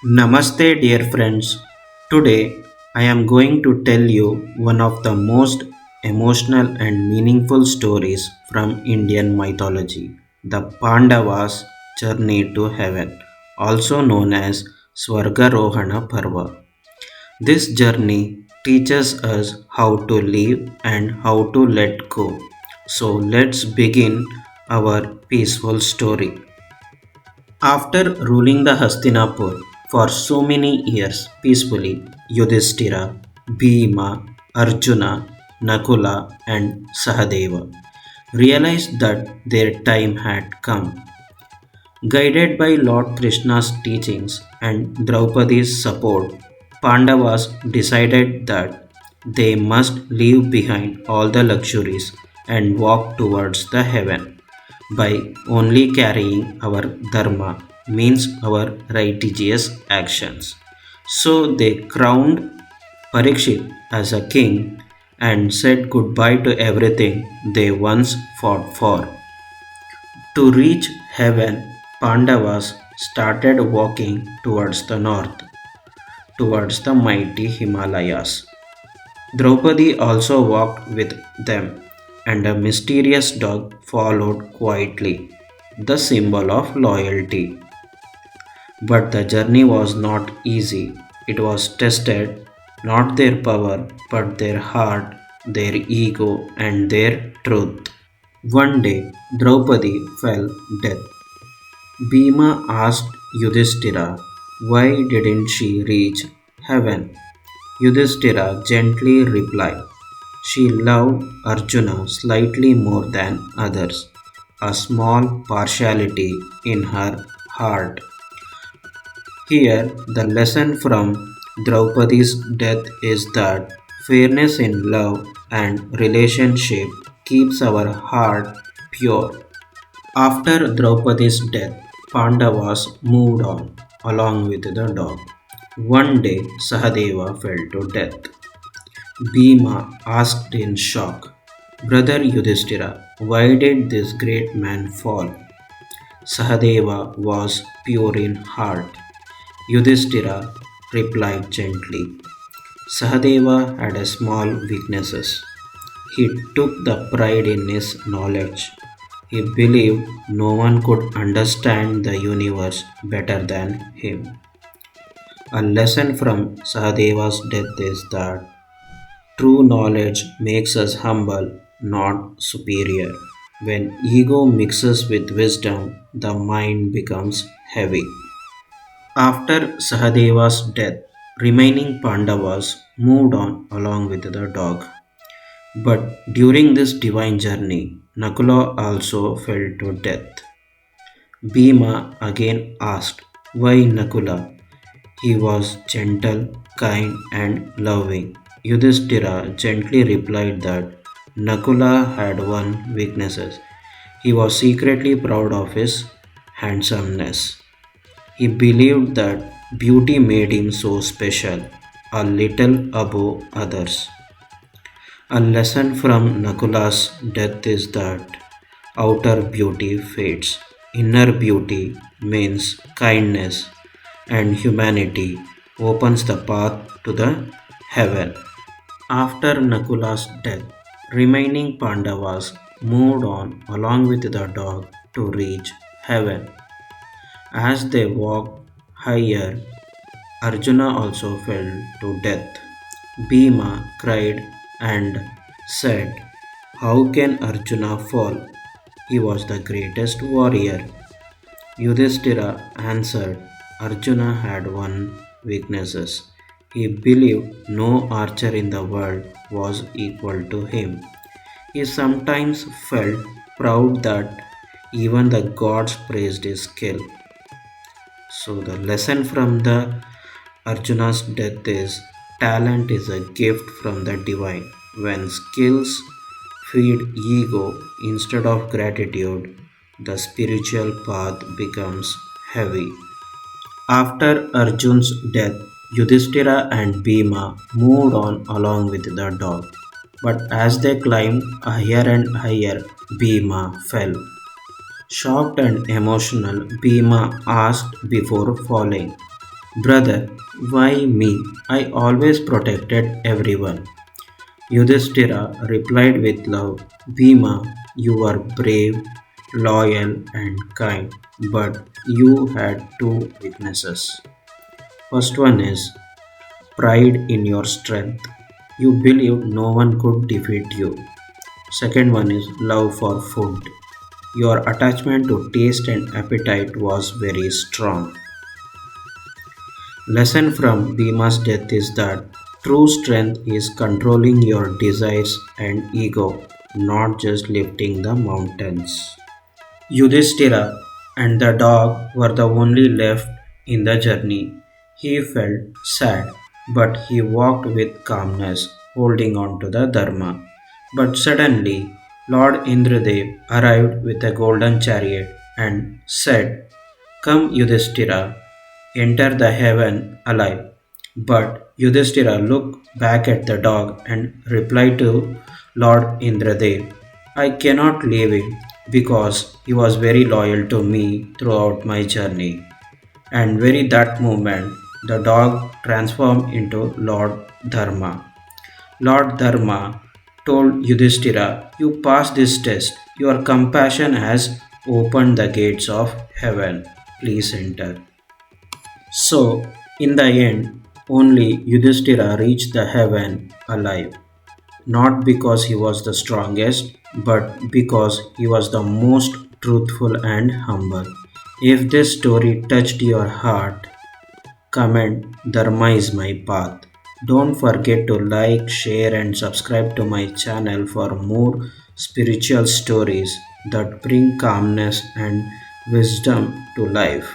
Namaste, dear friends. Today I am going to tell you one of the most emotional and meaningful stories from Indian mythology, the Pandavas' journey to heaven, also known as Swargarohana Parva. This journey teaches us how to live and how to let go. So let's begin our peaceful story. After ruling the Hastinapur for so many years peacefully, Yudhishthira, Bhima, Arjuna, Nakula, and Sahadeva realized that their time had come. Guided by Lord Krishna's teachings and Draupadi's support, Pandavas decided that they must leave behind all the luxuries and walk towards the heaven by only carrying our dharma, means our righteous actions. So they crowned Parikshit as a king and said goodbye to everything they once fought for. To reach heaven, Pandavas started walking towards the north, towards the mighty Himalayas. Draupadi also walked with them, and a mysterious dog followed quietly, the symbol of loyalty. But the journey was not easy. It was tested, not their power, but their heart, their ego, and their truth. One day, Draupadi fell dead. Bhima asked Yudhishthira why didn't she reach heaven. Yudhishthira gently replied, she loved Arjuna slightly more than others, a small partiality in her heart. Here, the lesson from Draupadi's death is that fairness in love and relationship keeps our heart pure. After Draupadi's death, Pandavas moved on along with the dog. One day, Sahadeva fell to death. Bhima asked in shock, Brother Yudhishthira, why did this great man fall? Sahadeva was pure in heart. Yudhishthira replied gently. Sahadeva had a small weaknesses. He took the pride in his knowledge. He believed no one could understand the universe better than him. A lesson from Sahadeva's death is that true knowledge makes us humble, not superior. When ego mixes with wisdom, the mind becomes heavy. After Sahadeva's death, remaining Pandavas moved on along with the dog. But during this divine journey, Nakula also fell to death. Bhima again asked, why Nakula? He was gentle, kind, and loving. Yudhishthira gently replied that Nakula had one weakness. He was secretly proud of his handsomeness. He believed that beauty made him so special, a little above others. A lesson from Nakula's death is that outer beauty fades. Inner beauty means kindness and humanity opens the path to the heaven. After Nakula's death, remaining Pandavas moved on along with the dog to reach heaven. As they walked higher, Arjuna also fell to death. Bhima cried and said, how can Arjuna fall? He was the greatest warrior. Yudhishthira answered, Arjuna had one weakness. He believed no archer in the world was equal to him. He sometimes felt proud that even the gods praised his skill. So the lesson from the Arjuna's death is talent is a gift from the divine. When skills feed ego instead of gratitude, the spiritual path becomes heavy. After Arjun's death, Yudhishthira and Bhima moved on along with the dog. But as they climbed higher and higher, Bhima fell. Shocked and emotional, Bhima asked before falling, Brother, why me? I always protected everyone. Yudhishthira replied with love, Bhima, you are brave, loyal, and kind, but you had two weaknesses. First one is pride in your strength. You believed no one could defeat you. Second one is love for food. Your attachment to taste and appetite was very strong. Lesson from Bhima's death is that true strength is controlling your desires and ego, not just lifting the mountains. Yudhishthira and the dog were the only left in the journey. He felt sad, but he walked with calmness, holding on to the Dharma. But suddenly, Lord Indradev arrived with a golden chariot and said, Come, Yudhishthira, enter the heaven alive. But Yudhishthira looked back at the dog and replied to Lord Indradev, I cannot leave him because he was very loyal to me throughout my journey. And very that moment, the dog transformed into Lord Dharma. Lord Dharma told Yudhishthira, You passed this test. Your compassion has opened the gates of heaven. Please enter. So, in the end, only Yudhishthira reached the heaven alive, not because he was the strongest, but because he was the most truthful and humble. If this story touched your heart, comment Dharma is my path. Don't forget to like, share, and subscribe to my channel for more spiritual stories that bring calmness and wisdom to life.